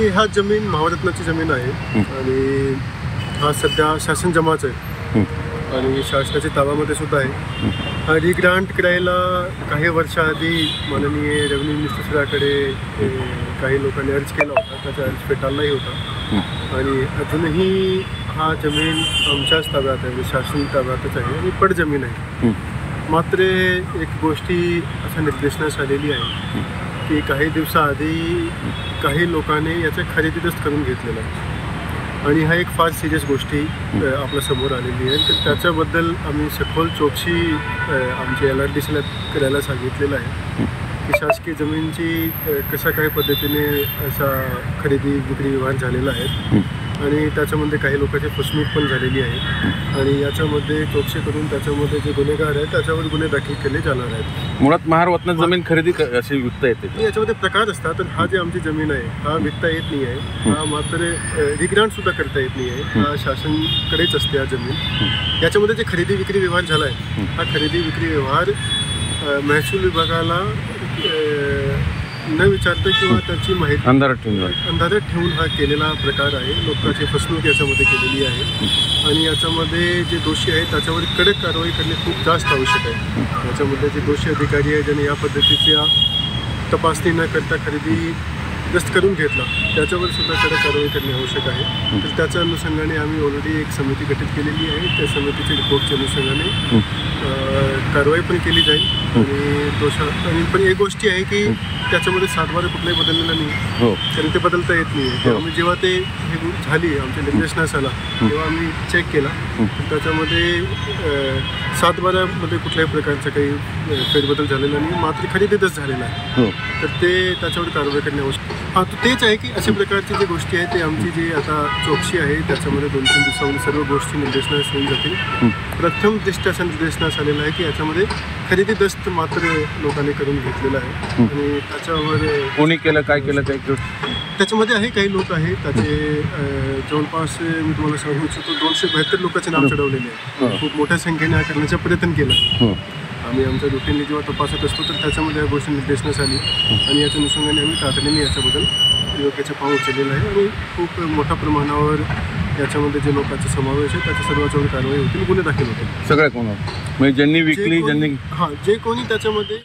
ह्या जमीन महारत्नाची जमीन आहे आणि हा सध्या शासन जमाच आहे आणि शासनाच्या ताब्यामध्ये सुद्धा आहे. हा रिग्रांट करायला काही वर्षाआधी माननीय रेव्हेन्यू मिनिस्टरकडे काही लोकांनी अर्ज केला होता. त्याचा अर्ज फेटाळलाही होता आणि अजूनही हा जमीन आमच्याच ताब्यात आहे, शासन ताब्यातच आहे आणि पड जमीन आहे. मात्र एक गोष्टी असं निर्देशनास आलेली आहे की काही दिवसाआधी काही लोकांनी याचा खरेदीच करून घेतलेला आहे आणि हा एक फार सिरियस गोष्टी आपल्या समोर आलेली आहे. तर त्याच्याबद्दल आम्ही सखोल चौकशी आमच्या LRDCला करायला सांगितलेलं आहे की शासकीय जमीनची कशा काही पद्धतीने असा खरेदी विक्री व्यवहार झालेला आहे आणि त्याच्यामध्ये काही लोकांची फसवणूक पण झालेली आहे आणि याच्यामध्ये चौकशी करून त्याच्यामध्ये जे गुन्हेगार आहेत त्याच्यावर गुन्हे दाखल केले जाणार आहेत. मुळात महारत्न जमीन खरेदी अशी विकता येते, याच्यामध्ये प्रकार असतात. तर हा जे आमची जमीन आहे हा विकता येत नाही आहे, हा मात्र रिग्रांट सुद्धा करता येत नाही आहे, हा शासनकडेच असते हा जमीन. याच्यामध्ये जे खरेदी विक्री व्यवहार झाला आहे हा खरेदी विक्री व्यवहार महसूल विभागाला न विचारता किंवा त्याची माहिती अंधारात ठेवून हा केलेला प्रकार आहे. लोकांची फसवणूक याच्यामध्ये केलेली आहे आणि याच्यामध्ये जे दोषी आहेत त्याच्यावर कडक कारवाई करणे खूप जास्त आवश्यक आहे. याच्यामध्ये जे दोषी अधिकारी आहेत ज्यांनी या पद्धतीच्या तपासणी न करता खरेदी जस्ट करून घेतला त्याच्यावर सुद्धा कडक कारवाई करणे आवश्यक आहे. तर त्याच्या अनुषंगाने आम्ही ऑलरेडी एक समिती गठीत केलेली आहे. त्या समितीच्या रिपोर्टच्या अनुषंगाने कारवाई पण केली जाईल आणि पण एक गोष्टी आहे की त्याच्यामध्ये सातबारा कुठलाही बदललेला नाही कारण ते बदलता येत नाही. आम्ही जेव्हा ते हे झाली आमच्या निर्देशनास आला तेव्हा आम्ही चेक केला तर त्याच्यामध्ये सातबारामध्ये कुठल्याही प्रकारचा काही फेरबदल झालेला नाही, मात्र खरेदीतच झालेला आहे. तर ते त्याच्यावर कारवाई करणे आवश्यक. हां, तर तेच आहे की अशा प्रकारची जी गोष्टी आहे ते आमची जी आता चौकशी आहे त्याच्यामध्ये 2-3 दिवसामध्ये सर्व गोष्टी निर्देशनास होऊन जातील. प्रथम दृष्ट्या असं निर्देशनास आलेलं आहे की याच्यामध्ये खरेदी दस्त मात्र लोकांनी करून घेतलेला आहे आणि त्याच्यावर कोणी केलं काय केलं काही त्याच्यामध्ये आहे काही लोक आहेत त्याचे जवळपास मी तुम्हाला सांगू इच्छितो 272 लोकांचे नाव चढवलेले आहे. खूप मोठ्या संख्येने हा करण्याचा प्रयत्न केला. आम्ही आमच्या रुटीनने जेव्हा तपासत असतो तर त्याच्यामध्ये या गोष्टी निर्देशनास आली आणि याच्या अनुषंगाने आम्ही तातडीने याच्याबद्दल योग्याचे पाऊल उचललेलं आहे आणि खूप मोठ्या प्रमाणावर याच्यामध्ये जे लोकांचा समावेश आहे त्याच्या सर्वांच्यावर कारवाई होतील, गुन्हे दाखल होतील. सगळ्या कोणावर म्हणजे ज्यांनी विकली ज्यांनी हां जे कोणी त्याच्यामध्ये